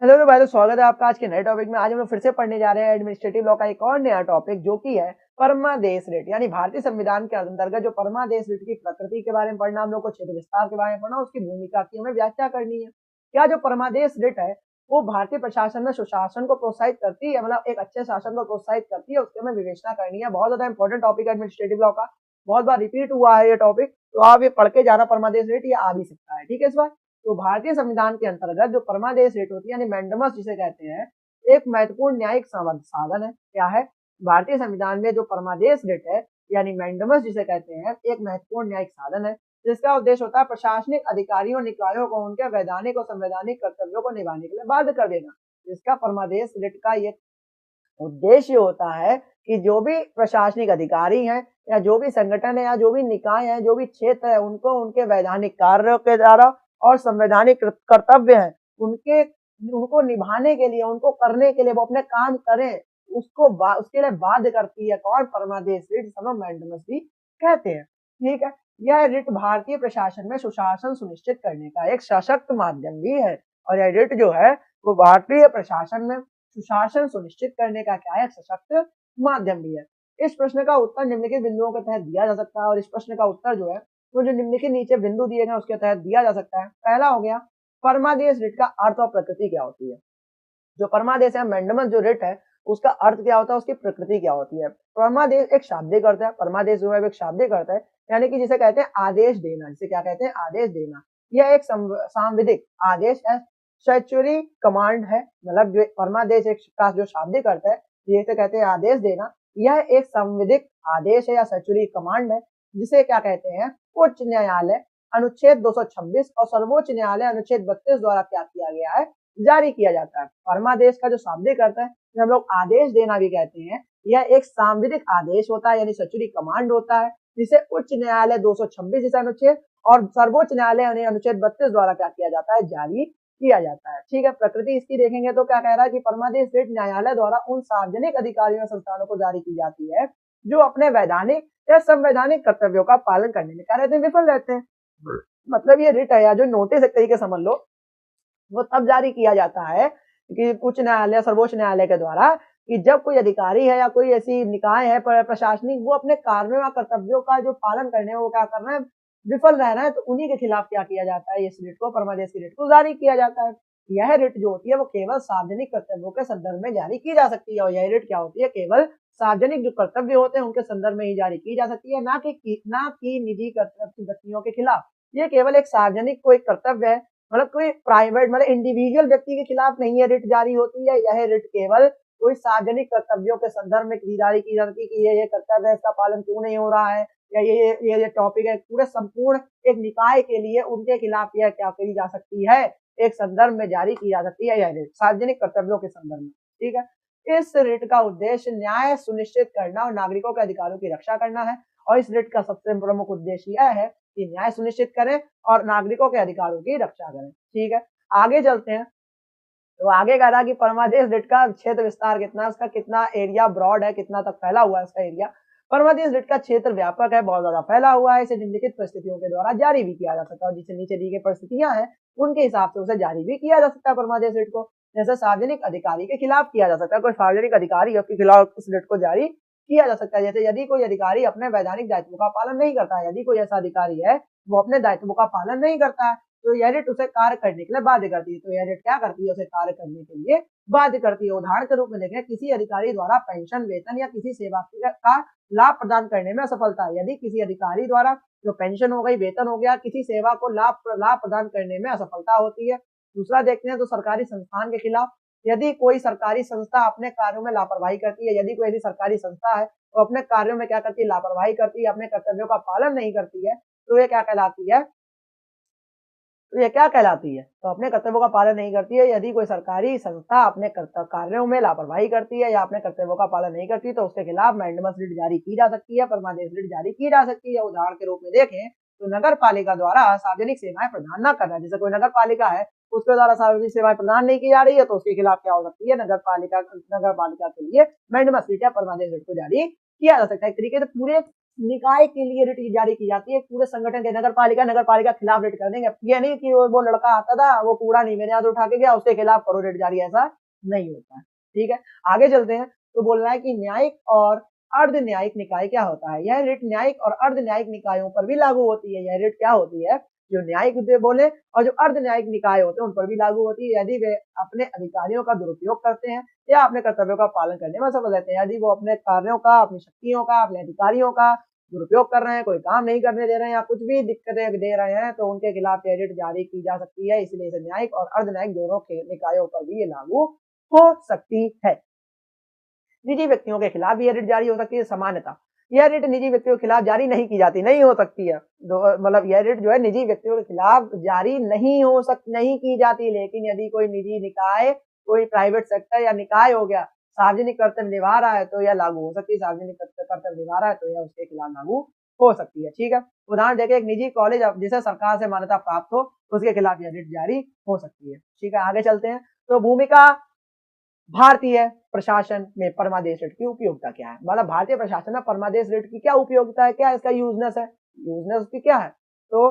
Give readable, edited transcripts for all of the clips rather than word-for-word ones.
Hello भाई, तो स्वागत है आपका आज के नए टॉपिक में। आज हम लोग फिर से पढ़ने जा रहे हैं एडमिनिस्ट्रेटिव लॉ का एक और नया टॉपिक, जो कि है परमादेश रिट। यानी भारतीय संविधान के अंतर्गत जो परमादेश रिट की प्रकृति के बारे में पढ़ना, हम लोग को क्षेत्र विस्तार के बारे में पढ़ना, उसकी भूमिका की हमें व्याख्या करनी है। क्या जो परमादेश रिट है वो भारतीय प्रशासन में सुशासन को प्रोत्साहित करती है, मतलब एक अच्छे शासन को प्रोत्साहित करती है, उसकी हमें विवेचना करनी है। बहुत ज्यादा इंपॉर्टेंट टॉपिक है एडमिनिस्ट्रेटिव लॉ का, बहुत बार रिपीट हुआ है ये टॉपिक, तो आप ये पढ़ के जाना, परमादेश रिट ये आ भी सकता है। ठीक है, इस बार तो भारतीय संविधान के अंतर्गत जो परमादेश रिट होती है, यानी मैंडमस जिसे कहते हैं, एक महत्वपूर्ण न्यायिक साधन है। क्या है? भारतीय संविधान में जो परमादेश रिट है यानी मैंडमस जिसे कहते हैं, एक महत्वपूर्ण न्यायिक साधन है, जिसका उद्देश्य होता है प्रशासनिक अधिकारियों निकायों को उनके वैधानिक और संवैधानिक कर्तव्यों को निभाने के लिए बाध्य कर देना। जिसका परमादेश रिट का ये उद्देश्य होता है कि जो भी प्रशासनिक अधिकारी हैं या जो भी संगठन है या जो भी निकाय है, जो भी क्षेत्र है, उनको उनके वैधानिक कार्यों के द्वारा और संवैधानिक कर्तव्य है उनको निभाने के लिए, उनको करने के लिए, वो अपने काम करें, उसके लिए बाध्य करती है। कौन? परमादेश रिट, मैंडमस भी कहते हैं। ठीक है, यह रिट भारतीय प्रशासन में सुशासन सुनिश्चित करने का एक सशक्त माध्यम भी है। और यह रिट जो है वो भारतीय प्रशासन में सुशासन सुनिश्चित करने का क्या है? सशक्त माध्यम भी है। इस प्रश्न का उत्तर निम्नलिखित बिंदुओं के तहत दिया जा सकता है, और इस प्रश्न का उत्तर जो है तो जो निम्नलिखित नीचे बिंदु दिए गए उसके तहत दिया जा सकता है। पहला हो गया, परमादेश रिट का अर्थ और प्रकृति क्या होती है। जो परमादेश है, मैंडमस जो रिट है, उसका अर्थ क्या होता है, उसकी प्रकृति क्या होती है। परमादेश एक शाब्दिक अर्थ है, परमादेश जो है एक शाब्दिक अर्थ है, यानी कि जिसे कहते हैं आदेश देना। जिसे क्या कहते हैं? आदेश देना। यह एक सांविधिक आदेश है, स्टैट्यूटरी कमांड है। मतलब जो परमादेश एक का जो शाब्दिक अर्थ है, जिसे कहते हैं आदेश देना, यह एक संविधिक आदेश है या स्टैट्यूटरी कमांड है, जिसे क्या कहते हैं? उच्च न्यायालय अनुच्छेद 226 और सर्वोच्च न्यायालय अनुच्छेद 32 द्वारा क्या किया गया है? जारी किया जाता है। परमादेश का जो शाब्दिक अर्थ है, हम लोग आदेश देना भी कहते हैं, यह एक सांविधिक आदेश होता है, यानी स्टैट्यूटरी कमांड होता है, जिसे उच्च न्यायालय 226 इस अनुच्छेद और सर्वोच्च न्यायालय अनुच्छेद 32 द्वारा क्या किया जाता है? जारी किया जाता है। ठीक है, प्रकृति इसकी देखेंगे तो क्या कह रहा है कि परमादेश रिट न्यायालय द्वारा उन सार्वजनिक अधिकारियों और संस्थानों को जारी की जाती है जो अपने वैधानिक या संवैधानिक कर्तव्यों का पालन करने में क्या रहते हैं? विफल रहते हैं। मतलब ये रिट है या जो नोटिस एक तरीके समझ लो, वो तब जारी किया जाता है कि उच्च न्यायालय सर्वोच्च न्यायालय के द्वारा, कि जब कोई अधिकारी है या कोई ऐसी निकाय है प्रशासनिक, वो अपने कार्यों या कर्तव्यों का जो पालन करने है वो क्या करना है? विफल रह रहा है, तो उन्हीं के खिलाफ क्या किया जाता है? इस रिट को, परमादेश की रिट को जारी किया जाता है। यह रिट जो होती है वो केवल सार्वजनिक कर्तव्यों के संदर्भ में जारी की जा सकती है। और यह रिट क्या होती है? केवल सार्वजनिक जो कर्तव्य होते हैं उनके संदर्भ में ही जारी की जा सकती है, ना कि निजी व्यक्तियों के खिलाफ। ये केवल एक सार्वजनिक कोई कर्तव्य है, मतलब कोई प्राइवेट, मतलब इंडिविजुअल व्यक्ति के खिलाफ नहीं है रिट जारी होती है। यह रिट केवल कोई सार्वजनिक कर्तव्यों के संदर्भ में जारी की जाती है कि ये कर्तव्य है, इसका पालन क्यों नहीं हो रहा है, या ये टॉपिक है पूरे संपूर्ण एक निकाय के लिए, उनके खिलाफ यह क्या करी जा सकती है? एक संदर्भ में जारी की जा सकती है यह रिट, सार्वजनिक कर्तव्यों के संदर्भ में। ठीक है, इस रिट का उद्देश्य न्याय सुनिश्चित करना और नागरिकों के अधिकारों की रक्षा करना है। और इस रिट का सबसे प्रमुख उद्देश्य यह है कि न्याय सुनिश्चित करें और नागरिकों के अधिकारों की रक्षा करें। ठीक है, आगे चलते हैं। तो आगे कह रहा कि परमादेश रिट का क्षेत्र विस्तार कितना है, उसका कितना एरिया ब्रॉड है, कितना तक फैला हुआ है इसका एरिया। परमादेश रिट का क्षेत्र व्यापक है, बहुत ज्यादा फैला हुआ है। इसे निम्नलिखित परिस्थितियों के द्वारा जारी भी किया जा सकता है, जिसे नीचे दी गई परिस्थितियां हैं उनके हिसाब से उसे जारी भी किया जा सकता है परमादेश रिट को। जैसे सार्वजनिक अधिकारी के खिलाफ किया जा सकता है, कोई सार्वजनिक अधिकारी है उसके खिलाफ इस रिट को जारी किया जा सकता है। जैसे यदि कोई अधिकारी अपने वैधानिक दायित्वों का पालन नहीं करता है, यदि कोई ऐसा अधिकारी है वो अपने दायित्वों का पालन नहीं करता है, तो यह रिट उसे कार्य करने के लिए बाध्य करती है। तो यह रिट क्या करती है? उसे कार्य करने के लिए बाध्य करती है। उदाहरण के रूप में देखें, किसी अधिकारी द्वारा पेंशन, वेतन या किसी सेवा का लाभ प्रदान करने में असफलता है। यदि किसी अधिकारी द्वारा जो पेंशन हो गई, वेतन हो गया, किसी सेवा को लाभ प्रदान करने में असफलता होती है। दूसरा देखते हैं तो सरकारी संस्थान के खिलाफ, यदि कोई सरकारी संस्था अपने कार्यों में लापरवाही करती है, यदि कोई ऐसी सरकारी संस्था है वो अपने कार्यों में क्या करती है? लापरवाही करती है, अपने कर्तव्यों का पालन नहीं करती है, तो ये क्या कहलाती है? तो ये क्या कहलाती है? तो अपने कर्तव्यों का पालन नहीं करती है। यदि कोई सरकारी संस्था अपने कार्यों में लापरवाही करती है या अपने कर्तव्यों का पालन नहीं करती, तो उसके खिलाफ मैंडमस रिट जारी की जा सकती है, परमादेश रिट जारी की जा सकती है। उदाहरण के रूप में देखें तो नगर पालिका द्वारा सार्वजनिक सेवाएं प्रदान न करना, जैसे कोई नगर पालिका है उसके द्वारा सार्वजनिक सेवाएं प्रदान नहीं की जा रही है, तो उसके खिलाफ क्या हो सकती है? नगर पालिका के लिए मैंडमस रिट या परमादेश रिट को जारी किया जा सकता है। एक तरीके से पूरे निकाय के लिए रिट जारी की जाती है। पूरे संगठन के नगर पालिका खिलाफ रिट कर देंगे। ये नहीं कि वो लड़का आता था, वो कूड़ा नहीं मेरे यहाँ से उठा के गया, उसके खिलाफ करो रिट जारी, ऐसा नहीं होता है। ठीक है, आगे चलते हैं। तो बोल रहा है कि न्यायिक और अर्ध न्यायिक निकाय क्या होता है। यह रिट न्यायिक और अर्ध न्यायिक निकायों पर भी लागू होती है। यह रिट क्या होती है, जो न्यायिक बोले और जो अर्ध न्यायिक निकाय होते हैं उन पर भी लागू होती है, यदि वे अपने अधिकारियों का दुरुपयोग करते हैं या अपने कर्तव्यों का पालन करने में सफल रहते हैं। यदि वो अपने कार्यों का, अपनी शक्तियों का, अपने अधिकारियों का दुरुपयोग कर रहे हैं, कोई काम नहीं करने दे रहे हैं या कुछ भी दिक्कतें दे रहे हैं, तो उनके खिलाफ ये रिट जारी की जा सकती है। इसलिए इसे न्यायिक और अर्ध न्यायिक दोनों के निकायों पर भी ये लागू हो सकती है। निजी व्यक्तियों के खिलाफ भी यह रिट जारी हो सकती है। सामान्यतः यह रिट निजी व्यक्तियों के खिलाफ जारी नहीं की जाती, नहीं हो सकती है। मतलब यह रिट जो है निजी व्यक्तियों के खिलाफ जारी नहीं की जाती। लेकिन यदि कोई निजी निकाय, कोई प्राइवेट सेक्टर या निकाय हो गया, सार्वजनिक कर्तव्य निभा रहा है तो यह लागू हो सकती है। सार्वजनिक कर्तव्य निभा रहा है तो यह उसके खिलाफ लागू हो सकती है। ठीक है, उदाहरण देखें, एक निजी कॉलेज जिसे सरकार से मान्यता प्राप्त हो, उसके खिलाफ यह रिट जारी हो सकती है। ठीक है, आगे चलते हैं। तो भूमिका भारतीय प्रशासन में परमादेश रिट की उपयोगिता क्या है। मतलब भारतीय प्रशासन में परमादेश रिट की क्या उपयोगिता है, क्या इसका यूजनेस है, यूजनेस उसकी क्या है। तो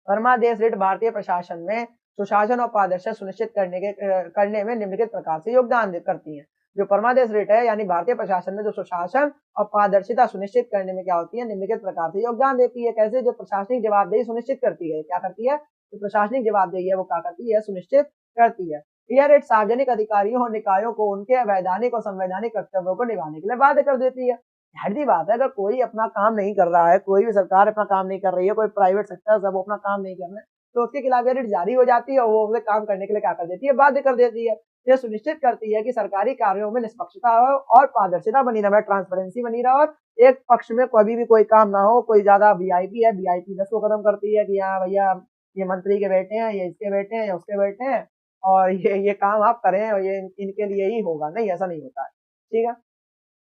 परमादेश रिट भारतीय प्रशासन में सुशासन और पारदर्शिता सुनिश्चित करने में निम्नलिखित प्रकार से योगदान करती है। जो परमादेश रिट है यानी भारतीय प्रशासन में जो सुशासन और पारदर्शिता सुनिश्चित करने में क्या होती है, निम्नलिखित प्रकार से योगदान देती है। कैसे, जो प्रशासनिक जवाबदेही सुनिश्चित करती है। क्या करती है, जो प्रशासनिक जवाबदेही है वो क्या करती है, सुनिश्चित करती है। यह रिट सार्वजनिक अधिकारियों और निकायों को उनके वैधानिक और संवैधानिक कर्तव्यों को निभाने के लिए बाध्य कर देती है। जाहिर बात है, अगर कोई अपना काम नहीं कर रहा है, कोई भी सरकार अपना काम नहीं कर रही है, कोई प्राइवेट सेक्टर सब अपना काम नहीं कर रहे हैं, तो उसके खिलाफ रिट जारी हो जाती है और वो उसे काम करने के लिए क्या कर देती है, बाध्य कर देती है। यह सुनिश्चित करती है कि सरकारी कार्यों में निष्पक्षता और पारदर्शिता बनी रहे, ट्रांसपेरेंसी बनी रहे और एक पक्ष में कभी भी कोई काम ना हो। कोई ज्यादा वीआईपी है, वीआईपी 10 को खत्म करती है कि हाँ भैया ये मंत्री के बेटे हैं, ये इसके बेटे हैं या उसके बेटे हैं और ये काम आप करें और ये इनके लिए ही होगा। नहीं, ऐसा नहीं होता है। ठीक है,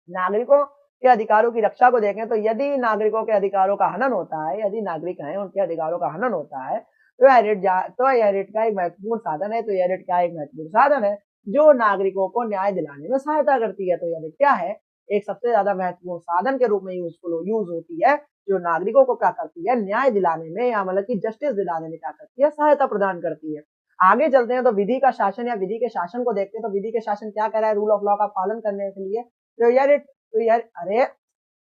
नागरिकों के अधिकारों की रक्षा को देखें तो यदि नागरिकों के अधिकारों का हनन होता है, यदि नागरिक हैं उनके अधिकारों का हनन होता है, तो यह रिट का एक महत्वपूर्ण साधन है। तो यह रिट का एक महत्वपूर्ण साधन है जो नागरिकों को न्याय दिलाने में सहायता करती है। तो यह रिट क्या है, एक सबसे ज्यादा महत्वपूर्ण साधन के रूप में यूज होती है, जो नागरिकों को क्या करती है, न्याय दिलाने में या मतलब की जस्टिस दिलाने में क्या करती है, सहायता प्रदान करती है। आगे चलते हैं तो विधि का शासन या विधि के शासन को देखते हैं। तो विधि के शासन क्या कह रहा है, रूल ऑफ लॉ का पालन करने के लिए। तो यह रिट तो यार अरे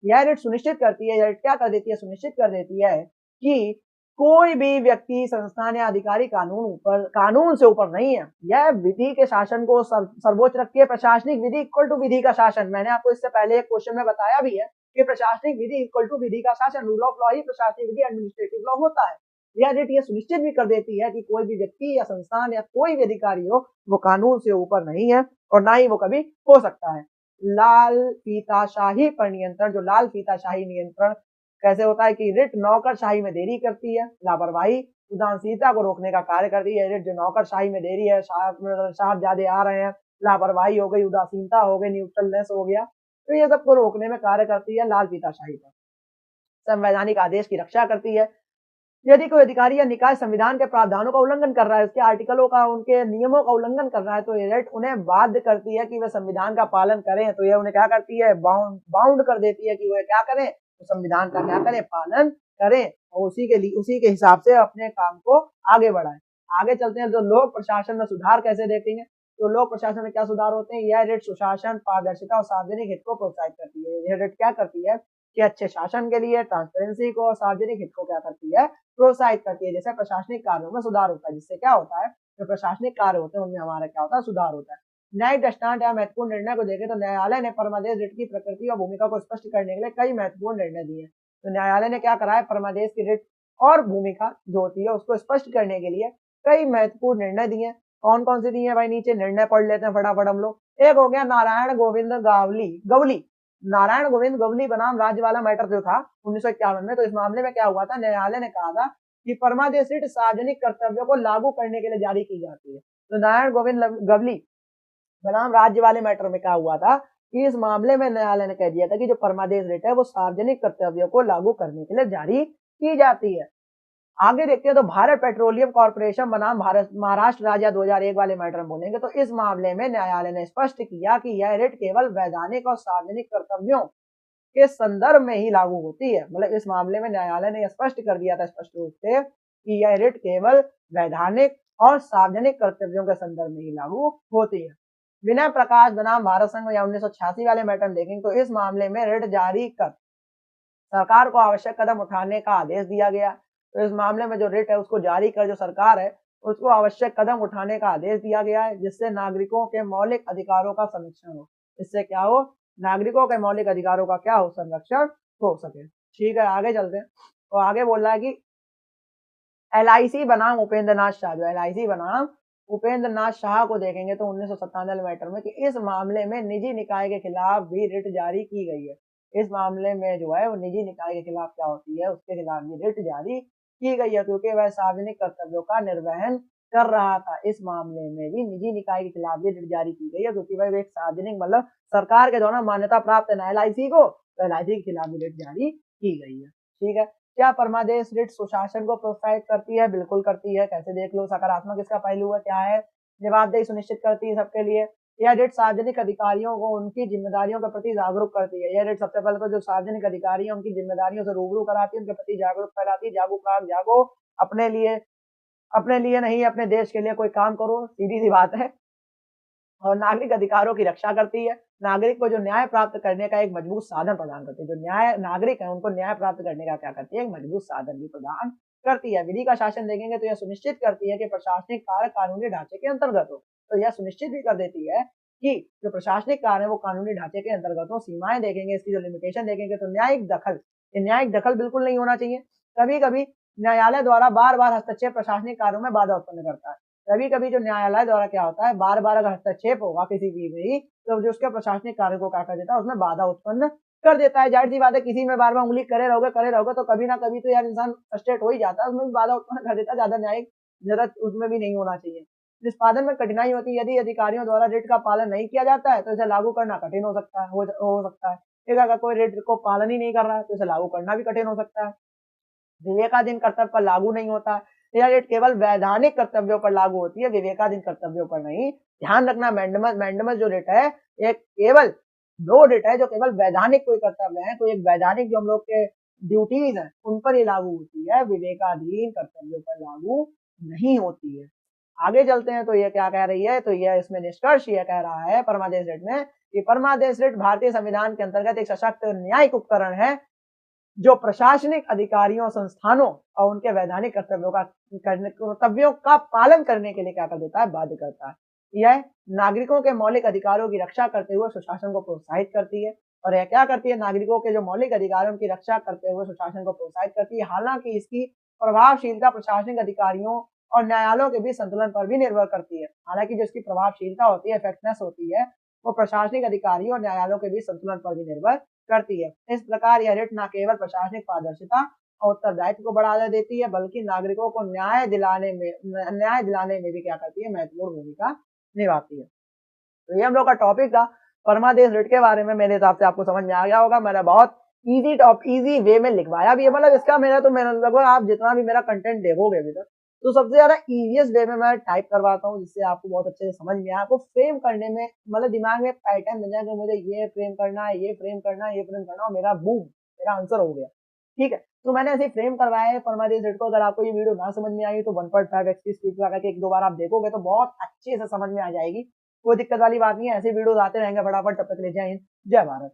यह रिट सुनिश्चित करती है, यह रिट क्या कर देती है, सुनिश्चित कर देती है कि कोई भी व्यक्ति, संस्थान या अधिकारी कानून से ऊपर नहीं है। यह विधि के शासन को सर्वोच्च रखती है। प्रशासनिक विधि इक्वल टू विधि का शासन। मैंने आपको इससे पहले एक क्वेश्चन में बताया भी है कि प्रशासनिक विधि इक्वल टू विधि का शासन। रूल ऑफ लॉ ही प्रशासनिक विधि, एडमिनिस्ट्रेटिव लॉ होता है। यह रिट यह सुनिश्चित भी कर देती है कि कोई भी व्यक्ति या संस्थान या कोई भी अधिकारी हो, वो कानून से ऊपर नहीं है और ना ही वो कभी हो सकता है। लाल फीताशाही पर नियंत्रण। जो लाल फीताशाही नियंत्रण कैसे होता है कि रिट नौकरशाही में देरी करती है, लापरवाही, उदासीनता को रोकने का कार्य करती है। रिट जो नौकरशाही में देरी है, साहबजादे आ रहे हैं, लापरवाही हो गई, उदासीनता हो गई, न्यूट्रलनेस हो गया, तो ये सबको रोकने में कार्य करती है लाल फीताशाही पर। संवैधानिक आदेश की रक्षा करती है। यदि कोई अधिकारी या निकाय संविधान के प्रावधानों का उल्लंघन कर रहा है, उसके आर्टिकलों का, उनके नियमों का उल्लंघन कर रहा है, तो ये रिट उन्हें बाध्य करती है कि वे संविधान का पालन करें। तो ये उन्हें क्या करती है, बाउंड कर देती है कि वे क्या करें, तो संविधान का क्या करें, पालन करें और उसी के हिसाब से अपने काम को आगे बढ़ाएं। आगे चलते हैं तो लोक प्रशासन में सुधार कैसे देखेंगे। तो लोक प्रशासन में क्या सुधार होते हैं, यह रिट सुशासन, पारदर्शिता और सार्वजनिक हित को प्रोत्साहित करती है। यह रिट क्या करती है कि अच्छे शासन के लिए, ट्रांसपेरेंसी को और सार्वजनिक हित को क्या करती है, प्रोत्साहित करती है। जैसे प्रशासनिक कार्यों में सुधार होता है, जिससे क्या होता है, जो प्रशासनिक कार्य होते हैं उनमें हमारा क्या होता है, सुधार होता है। न्यायिक दृष्टांत या महत्वपूर्ण निर्णय को देखें तो न्यायालय ने परमादेश रिट की प्रकृति और भूमिका को स्पष्ट करने के लिए कई महत्वपूर्ण निर्णय दिए। तो न्यायालय ने क्या करा है, परमादेश की रिट और भूमिका जो होती है उसको स्पष्ट करने के लिए कई महत्वपूर्ण निर्णय दिए। कौन कौन से दिए भाई, नीचे निर्णय पढ़ लेते हैं फटाफट हम लोग। एक हो गया नारायण गोविंद गवली नारायण गोविंद गवली बनाम राज्य वाला मैटर जो था 1951 में। तो इस मामले में क्या हुआ था, न्यायालय ने कहा था कि परमादेश रिट सार्वजनिक कर्तव्यों को लागू करने के लिए जारी की जाती है। तो नारायण गोविंद गवली बनाम राज्य वाले मैटर में क्या हुआ था कि इस मामले में न्यायालय ने कह दिया था कि जो परमादेश रिट है वो सार्वजनिक कर्तव्यों को लागू करने के लिए जारी की जाती है। आगे देखते हैं तो भारत पेट्रोलियम कॉर्पोरेशन बनाम भारत महाराष्ट्र राज्य 2001 वाले मैटर में बोलेंगे। तो इस मामले में न्यायालय ने स्पष्ट किया कि यह रिट केवल वैधानिक और सार्वजनिक कर्तव्यों के संदर्भ में ही लागू होती है। मतलब इस मामले में न्यायालय ने स्पष्ट कर दिया था स्पष्ट रूप से कि यह रिट केवल वैधानिक और सार्वजनिक कर्तव्यों के संदर्भ में ही लागू होती है। विनय प्रकाश बनाम भारत संघ या 1986 वाले मैटर देखेंगे तो इस मामले में रिट जारी कर सरकार को आवश्यक कदम उठाने का आदेश दिया गया। तो इस मामले में जो रिट है उसको जारी कर जो सरकार है उसको आवश्यक कदम उठाने का आदेश दिया गया है, जिससे नागरिकों के मौलिक अधिकारों का संरक्षण हो। इससे क्या हो, नागरिकों के मौलिक अधिकारों का क्या हो, संरक्षण हो सके। ठीक है, आगे चलते हैं। तो आगे बोल रहा है कि LIC बनाम उपेंद्र नाथ शाह, जो LIC बनाम उपेंद्र नाथ शाह को देखेंगे तो 1997 मैटर में कि इस मामले में निजी निकाय के खिलाफ भी रिट जारी की गई है। इस मामले में जो है वो निजी निकाय के खिलाफ क्या होती है, उसके खिलाफ भी रिट जारी की गई है, क्योंकि वह सार्वजनिक कर्तव्यों का निर्वहन कर रहा था। इस मामले में भी निजी निकाय के खिलाफ भी रिट जारी की गई है, क्योंकि वह एक सार्वजनिक मतलब सरकार के द्वारा मान्यता प्राप्त है ना LIC को, तो LIC के खिलाफ भी रिट जारी की गई है। ठीक है, क्या परमादेश रिट सुशासन को प्रोत्साहित करती है? बिल्कुल करती है। कैसे, देख लो। सकारात्मक इसका पहलू है, क्या है, जवाबदेही सुनिश्चित करती है सबके लिए। यह रिट सार्वजनिक अधिकारियों को उनकी जिम्मेदारियों के प्रति जागरूक करती है। यह रिट सबसे पहले तो जो सार्वजनिक अधिकारी है उनकी जिम्मेदारियों से रूबरू कराती है, उनके प्रति जागरूक फैलाती है। जागरूक जागो, अपने लिए नहीं अपने देश के लिए कोई काम करो, सीधी सी बात है। और नागरिक अधिकारों की रक्षा करती है। नागरिक को जो न्याय प्राप्त करने का एक मजबूत साधन प्रदान करती है। जो न्याय नागरिक है उनको न्याय प्राप्त करने का क्या करती है, एक मजबूत साधन भी प्रदान करती है। विधि का शासन देखेंगे तो यह सुनिश्चित करती है कि प्रशासनिक कार्य कानूनी ढांचे के अंतर्गत हो। तो यह सुनिश्चित भी कर देती है कि जो प्रशासनिक कार्य है वो कानूनी ढांचे के अंतर्गत हो। सीमाएं देखेंगे, इसकी जो लिमिटेशन देखेंगे तो न्यायिक दखल बिल्कुल नहीं होना चाहिए। कभी कभी न्यायालय द्वारा बार बार हस्तक्षेप प्रशासनिक कार्यों में बाधा उत्पन्न करता है। कभी कभी जो न्यायालय द्वारा क्या होता है, बार बार अगर हस्तक्षेप होगा किसी भी में, तो जो उसके प्रशासनिक कार्य को क्या कर देता है, उसमें बाधा उत्पन्न कर देता है। जाहिर सी बात है, किसी में बार बार उंगली करे रहोगे तो कभी ना कभी तो यार इंसान फ्रस्ट्रेट हो ही जाता है, उसमें भी बाधा उत्पन्न कर देता है। ज्यादा न्यायिक जरूरत उसमें भी नहीं होना चाहिए। निष्पादन में कठिनाई होती है। यदि अधिकारियों द्वारा रिट का पालन नहीं किया जाता है तो इसे लागू करना कठिन हो सकता है, हो सकता है। ठीक है, अगर कोई रिट को पालन ही नहीं कर रहा है तो इसे लागू करना भी कठिन हो सकता है। विवेकाधीन कर्तव्य पर लागू नहीं होता है। यह रिट केवल वैधानिक कर्तव्यों पर लागू होती है, विवेकाधीन कर्तव्यों पर नहीं। ध्यान रखना, मैंडमस जो रिट है ये केवल दो रिट है जो केवल वैधानिक कोई कर्तव्य है, कोई एक वैधानिक जो हम लोग के ड्यूटीज है उन पर ही लागू होती है, विवेकाधीन कर्तव्यों पर लागू नहीं होती है। आगे चलते हैं तो ये क्या कह रही है, तो यह इसमें निष्कर्ष ये कह रहा है परमादेश रिट में कि परमादेश रिट भारतीय संविधान के अंतर्गत एक सशक्त न्यायिक उपकरण है जो प्रशासनिक अधिकारियों, संस्थानों और उनके वैधानिक कर्तव्यों का पालन करने के लिए क्या कर देता है, बाध्य करता है। यह नागरिकों के मौलिक अधिकारों की रक्षा करते हुए सुशासन को प्रोत्साहित करती है। और यह क्या करती है, नागरिकों के जो मौलिक अधिकारों की रक्षा करते हुए सुशासन को प्रोत्साहित करती है। हालांकि इसकी प्रभावशीलता प्रशासनिक अधिकारियों और न्यायालयों के बीच संतुलन पर भी निर्भर करती है। हालांकि जो इसकी प्रभावशीलता होती है, इफेक्टनेस होती है, वो प्रशासनिक अधिकारियों और न्यायालयों के बीच संतुलन पर भी निर्भर करती है। इस प्रकार यह रिट न केवल प्रशासनिक पारदर्शिता और उत्तरदायित्व को बढ़ावा देती है, बल्कि नागरिकों को न्याय दिलाने में भी क्या करती है, महत्वपूर्ण भूमिका निभाती है। तो ये हम लोग का टॉपिक था परमादेश रिट के बारे में। मेरे हिसाब से आपको समझ में आ गया होगा। मैंने बहुत इजी वे में लिखवाया भी है। मतलब इसका मैंने लगभग आप जितना भी मेरा कंटेंट देखोगे अभी तक, तो सबसे ज्यादा इजीएस्ट वे में मैं टाइप करवाता हूँ, जिससे आपको बहुत अच्छे से समझ में आए। आपको फ्रेम करने में मतलब दिमाग में पैटर्न बन जाए कि मुझे ये फ्रेम करना है, ये फ्रेम करना है, ये फ्रेम करना है, मेरा बूम, मेरा आंसर हो गया। ठीक है, तो मैंने ऐसे फ्रेम करवाया है परमादेश रिट को। अगर आपको ये वीडियो ना समझ में आई तो 1.5x की स्पीड लगा के एक दो बार आप देखोगे तो बहुत अच्छे से समझ में आ जाएगी। कोई दिक्कत वाली बात नहीं है। ऐसे वीडियोस आते रहेंगे फटाफट। तब तक ले जाए, जय भारत।